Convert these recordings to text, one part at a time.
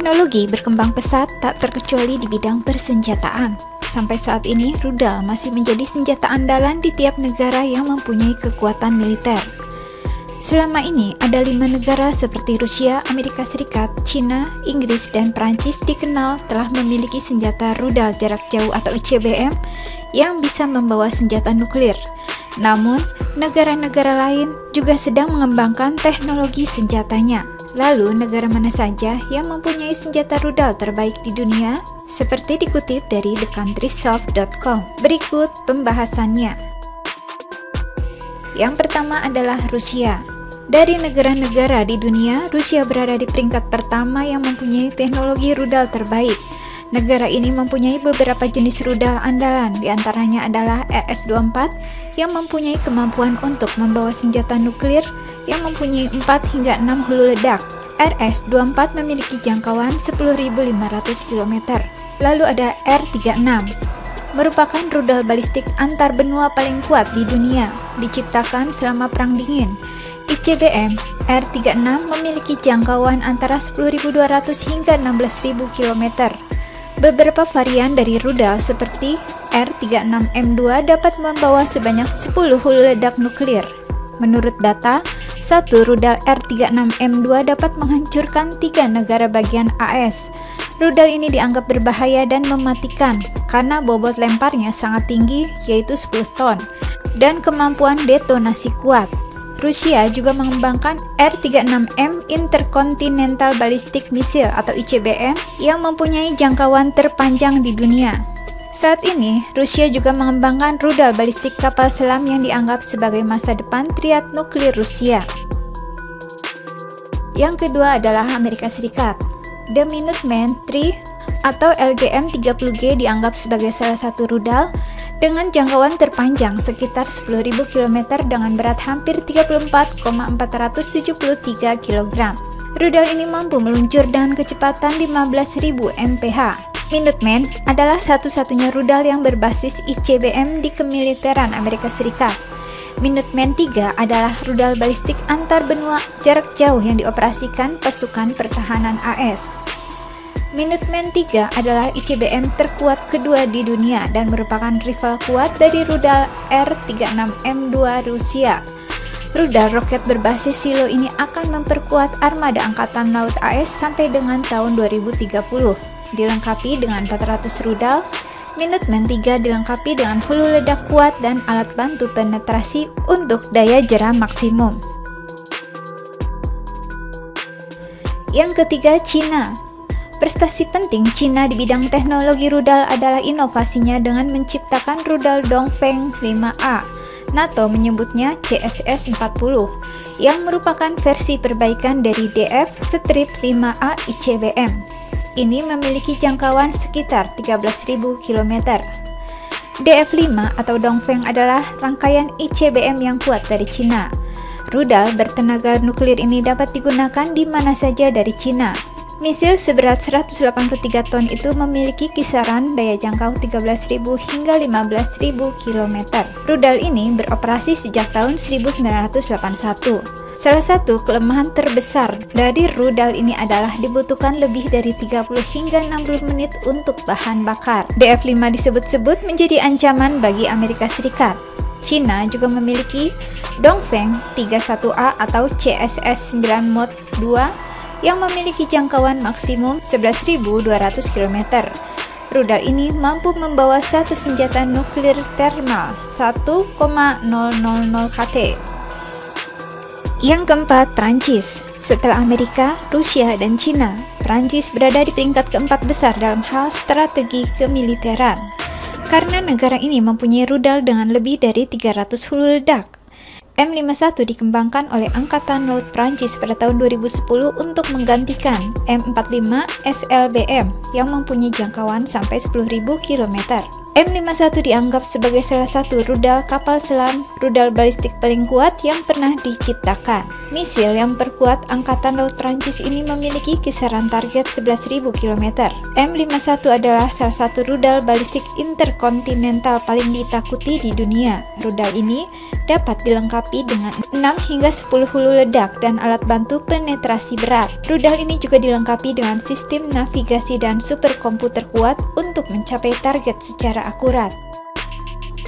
Teknologi berkembang pesat tak terkecuali di bidang persenjataan. Sampai saat ini, rudal masih menjadi senjata andalan di tiap negara yang mempunyai kekuatan militer. Selama ini, ada 5 negara seperti Rusia, Amerika Serikat, China, Inggris, dan Prancis dikenal telah memiliki senjata rudal jarak jauh atau ICBM yang bisa membawa senjata nuklir. Namun, negara-negara lain juga sedang mengembangkan teknologi senjatanya. Lalu, negara mana saja yang mempunyai senjata rudal terbaik di dunia? Seperti dikutip dari thecountrysoft.com. Berikut pembahasannya. Yang pertama adalah Rusia. Dari negara-negara di dunia, Rusia berada di peringkat pertama yang mempunyai teknologi rudal terbaik. Negara ini mempunyai beberapa jenis rudal andalan, diantaranya adalah RS-24 yang mempunyai kemampuan untuk membawa senjata nuklir yang mempunyai 4 hingga 6 hulu ledak. RS-24 memiliki jangkauan 10.500 km. Lalu ada R-36, merupakan rudal balistik antar benua paling kuat di dunia, diciptakan selama Perang Dingin. ICBM R-36 memiliki jangkauan antara 10.200 hingga 16.000 km. Beberapa varian dari rudal seperti R-36M2 dapat membawa sebanyak 10 hulu ledak nuklir. Menurut data, satu rudal R-36M2 dapat menghancurkan 3 negara bagian AS. Rudal ini dianggap berbahaya dan mematikan karena bobot lemparnya sangat tinggi, yaitu 10 ton, dan kemampuan detonasi kuat. Rusia juga mengembangkan R-36M Intercontinental Ballistic Missile atau ICBM yang mempunyai jangkauan terpanjang di dunia. Saat ini, Rusia juga mengembangkan rudal balistik kapal selam yang dianggap sebagai masa depan triad nuklir Rusia. Yang kedua adalah Amerika Serikat. The Minuteman III atau LGM-30G dianggap sebagai salah satu rudal dengan jangkauan terpanjang sekitar 10.000 km dengan berat hampir 34,473 kg. Rudal ini mampu meluncur dengan kecepatan 15.000 mph. Minuteman adalah satu-satunya rudal yang berbasis ICBM di kemiliteran Amerika Serikat. Minuteman III adalah rudal balistik antar benua jarak jauh yang dioperasikan pasukan pertahanan AS. Minuteman III adalah ICBM terkuat kedua di dunia dan merupakan rival kuat dari rudal R-36M2 Rusia. Rudal roket berbasis silo ini akan memperkuat armada Angkatan Laut AS sampai dengan tahun 2030. Dilengkapi dengan 400 rudal, Minuteman III dilengkapi dengan hulu ledak kuat dan alat bantu penetrasi untuk daya jeram maksimum. Yang ketiga, China. Prestasi penting China di bidang teknologi rudal adalah inovasinya dengan menciptakan rudal Dongfeng 5A. NATO menyebutnya CSS-40, yang merupakan versi perbaikan dari DF-5A ICBM. Ini memiliki jangkauan sekitar 13.000 km. DF-5 atau Dongfeng adalah rangkaian ICBM yang kuat dari China. Rudal bertenaga nuklir ini dapat digunakan di mana saja dari China. Misil seberat 183 ton itu memiliki kisaran daya jangkau 13.000 hingga 15.000 km. Rudal ini beroperasi sejak tahun 1981. Salah satu kelemahan terbesar dari rudal ini adalah dibutuhkan lebih dari 30 hingga 60 menit untuk bahan bakar. DF-5 disebut-sebut menjadi ancaman bagi Amerika Serikat. China juga memiliki Dongfeng 31A atau CSS-9 Mod 2 yang memiliki jangkauan maksimum 11.200 km. Rudal ini mampu membawa satu senjata nuklir thermal 1,000 kT. Yang keempat, Prancis. Setelah Amerika, Rusia, dan China, Prancis berada di peringkat keempat besar dalam hal strategi kemiliteran. Karena negara ini mempunyai rudal dengan lebih dari 300 hulu ledak. M51 dikembangkan oleh Angkatan Laut Prancis pada tahun 2010 untuk menggantikan M45 SLBM yang mempunyai jangkauan sampai 10.000 km. M51 dianggap sebagai salah satu rudal kapal selam rudal balistik paling kuat yang pernah diciptakan. Misil yang perkuat Angkatan Laut Prancis ini memiliki kisaran target 11.000 km. M51 adalah salah satu rudal balistik interkontinental paling ditakuti di dunia. Rudal ini dapat dilengkapi dengan 6 hingga 10 hulu ledak dan alat bantu penetrasi berat. Rudal ini juga dilengkapi dengan sistem navigasi dan superkomputer kuat untuk mencapai target secara akurat.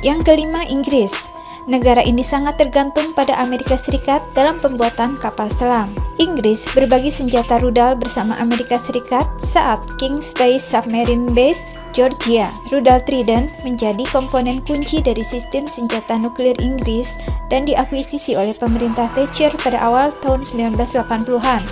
Yang kelima, Inggris. Negara ini sangat tergantung pada Amerika Serikat dalam pembuatan kapal selam. Inggris berbagi senjata rudal bersama Amerika Serikat saat Kings Bay Submarine Base, Georgia. Rudal Trident menjadi komponen kunci dari sistem senjata nuklir Inggris dan diakuisisi oleh pemerintah Thatcher pada awal tahun 1980-an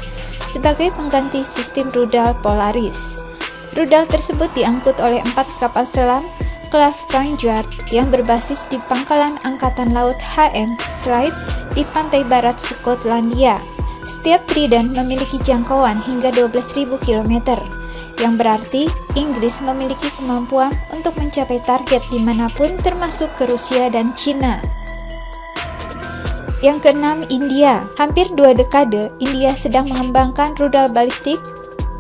sebagai pengganti sistem rudal Polaris. Rudal tersebut diangkut oleh 4 kapal selam kelas Vanguard yang berbasis di pangkalan Angkatan Laut HM Slide di pantai barat Skotlandia. Setiap Trident memiliki jangkauan hingga 12.000 km, yang berarti Inggris memiliki kemampuan untuk mencapai target dimanapun termasuk ke Rusia dan Cina. Yang keenam, India. Hampir 2 dekade, India sedang mengembangkan rudal balistik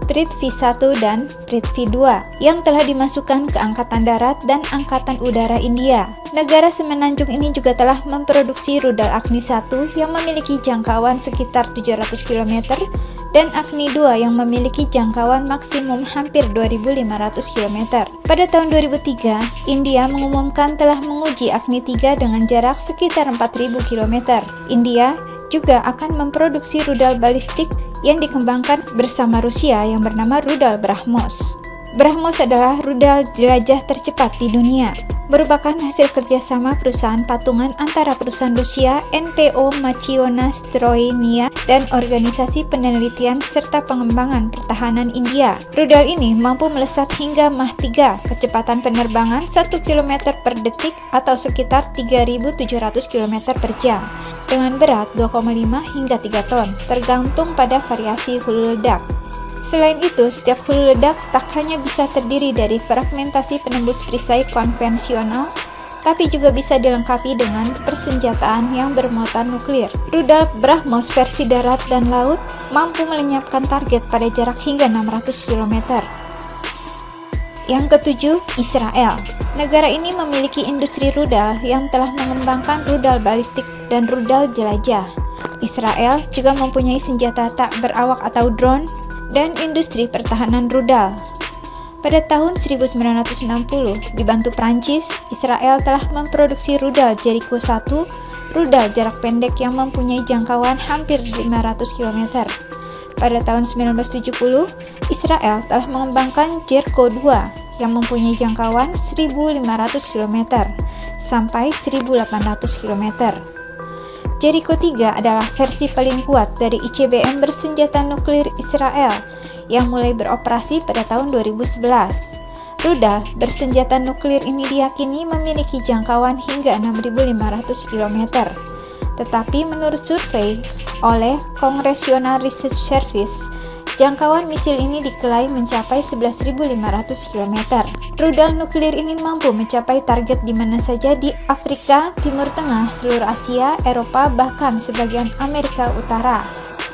Prithvi 1 dan Prithvi 2 yang telah dimasukkan ke Angkatan Darat dan Angkatan Udara India. Negara semenanjung ini juga telah memproduksi rudal Agni 1 yang memiliki jangkauan sekitar 700 km dan Agni 2 yang memiliki jangkauan maksimum hampir 2.500 km. Pada tahun 2003, India mengumumkan telah menguji Agni 3 dengan jarak sekitar 4.000 km. India juga akan memproduksi rudal balistik yang dikembangkan bersama Rusia yang bernama rudal BrahMos. BrahMos adalah rudal jelajah tercepat di dunia, merupakan hasil kerjasama perusahaan patungan antara perusahaan Rusia NPO Machionastroyenia dan Organisasi Penelitian serta Pengembangan Pertahanan India. Rudal ini mampu melesat hingga Mach 3, kecepatan penerbangan 1 km per detik atau sekitar 3.700 km per jam, dengan berat 2,5 hingga 3 ton, tergantung pada variasi hulu ledak. Selain itu, setiap hulu ledak tak hanya bisa terdiri dari fragmentasi penembus perisai konvensional, tapi juga bisa dilengkapi dengan persenjataan yang bermuatan nuklir. Rudal BrahMos versi darat dan laut mampu melenyapkan target pada jarak hingga 600 km. Yang ketujuh, Israel. Negara ini memiliki industri rudal yang telah mengembangkan rudal balistik dan rudal jelajah. Israel juga mempunyai senjata tak berawak atau drone dan industri pertahanan rudal. Pada tahun 1960, dibantu Prancis, Israel telah memproduksi rudal Jericho 1, rudal jarak pendek yang mempunyai jangkauan hampir 500 km. Pada tahun 1970, Israel telah mengembangkan Jericho 2 yang mempunyai jangkauan 1.500 km sampai 1.800 km. Jericho 3 adalah versi paling kuat dari ICBM bersenjata nuklir Israel yang mulai beroperasi pada tahun 2011. Rudal bersenjata nuklir ini diyakini memiliki jangkauan hingga 6.500 km. Tetapi menurut survei oleh Congressional Research Service, jangkauan misil ini diklaim mencapai 11.500 km. Rudal nuklir ini mampu mencapai target di mana saja di Afrika, Timur Tengah, seluruh Asia, Eropa, bahkan sebagian Amerika Utara,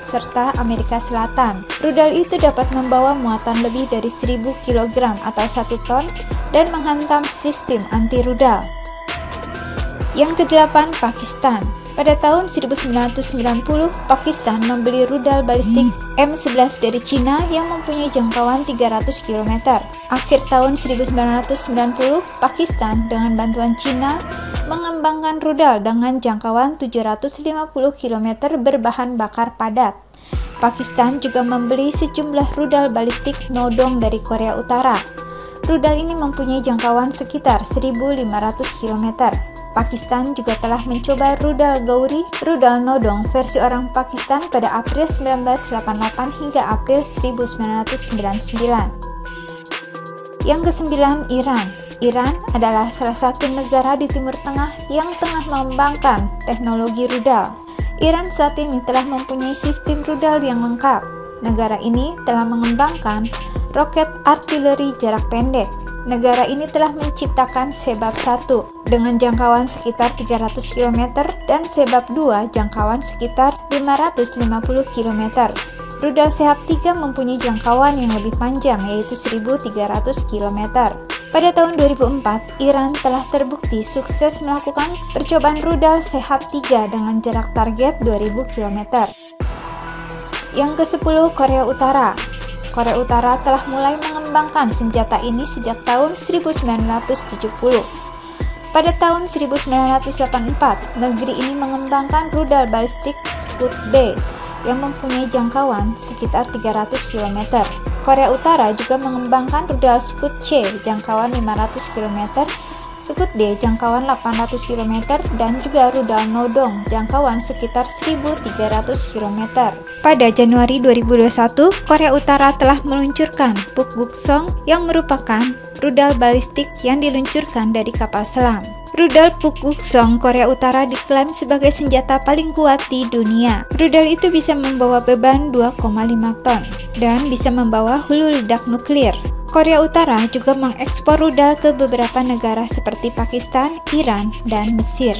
serta Amerika Selatan. Rudal itu dapat membawa muatan lebih dari 1.000 kg atau 1 ton dan menghantam sistem anti-rudal. Yang kedelapan, Pakistan. Pada tahun 1990, Pakistan membeli rudal balistik M11 dari Cina yang mempunyai jangkauan 300 km. Akhir tahun 1990, Pakistan dengan bantuan Cina mengembangkan rudal dengan jangkauan 750 km berbahan bakar padat. Pakistan juga membeli sejumlah rudal balistik Nodong dari Korea Utara. Rudal ini mempunyai jangkauan sekitar 1.500 km. Pakistan juga telah mencoba rudal Gauri, rudal Nodong versi orang Pakistan pada April 1988 hingga April 1999. Yang kesembilan, Iran. Iran adalah salah satu negara di Timur Tengah yang tengah mengembangkan teknologi rudal. Iran saat ini telah mempunyai sistem rudal yang lengkap. Negara ini telah mengembangkan roket artileri jarak pendek, negara ini telah menciptakan Sebab-1 dengan jangkauan sekitar 300 km dan Sebab-2 jangkauan sekitar 550 km. Rudal Sehab-3 mempunyai jangkauan yang lebih panjang yaitu 1.300 km. Pada tahun 2004, Iran telah terbukti sukses melakukan percobaan rudal Sehab-3 dengan jarak target 2.000 km. Yang ke-10, Korea Utara. Korea Utara telah mulai mengembangkan senjata ini sejak tahun 1970. Pada tahun 1984, negeri ini mengembangkan rudal balistik Scud-B yang mempunyai jangkauan sekitar 300 km. Korea Utara juga mengembangkan rudal Scud-C jangkauan 500 km, Scud-D jangkauan 800 km, dan juga rudal Nodong jangkauan sekitar 1.300 km. Pada Januari 2021, Korea Utara telah meluncurkan Pukguksong yang merupakan rudal balistik yang diluncurkan dari kapal selam. Rudal Pukguksong Korea Utara diklaim sebagai senjata paling kuat di dunia. Rudal itu bisa membawa beban 2,5 ton dan bisa membawa hulu ledak nuklir. Korea Utara juga mengekspor rudal ke beberapa negara seperti Pakistan, Iran, dan Mesir.